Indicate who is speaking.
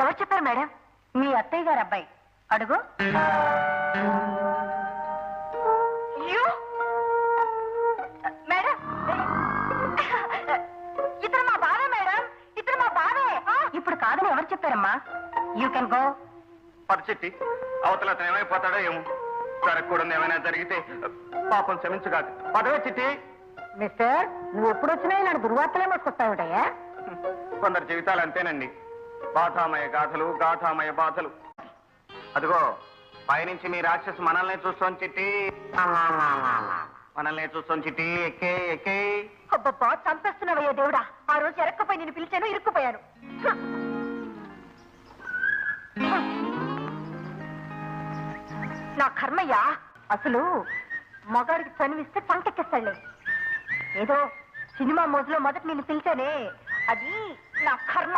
Speaker 1: ఎవరు చెప్పారు మేడం? మీ అత్తయ్య గారు అబ్బాయి. అడుగు. మేడం, ఇతను మా బావే మేడం, ఇతను మా బావే. ఇప్పుడు కాదని ఎవరు చెప్పారమ్మా? You can go.
Speaker 2: పరిచిట్టి అవతల అతను ఏమైపోతాడో ఏమో. జరగకూడదు ఏమైనా జరిగితే పాపం క్షమించగాదు. పదవే చిట్టి.
Speaker 1: మిస్టర్, నువ్వు ఎప్పుడు వచ్చినా ఇలాంటి దుర్వార్తలే మోసుకొస్తావుటయ్యా.
Speaker 2: కొందరు జీవితాలు అంతేనండి. బాధామయ గాథలు, గాథామయ బాధలు. అదిగో పైనుంచి మీ రాక్షసు మనల్ని చూస్తోంది చిట్టి, మనల్ని చూస్తోంది చిట్టి. ఎక్కే ఎక్కే.
Speaker 1: అబ్బబ్బా, చంపేస్తున్నావయ్యా దేవుడా. ఆ రోజు ఎరక్కపోయి నేను పిలిచాను, ఇరుక్కుపోయాను. నా కర్మయ్యా. అసలు మగాడికి చనివిస్తే చంకెక్కేస్తాడులే. ఏదో సినిమా మోజులో మొదట నేను పిలిచానే, అది నా కర్మ.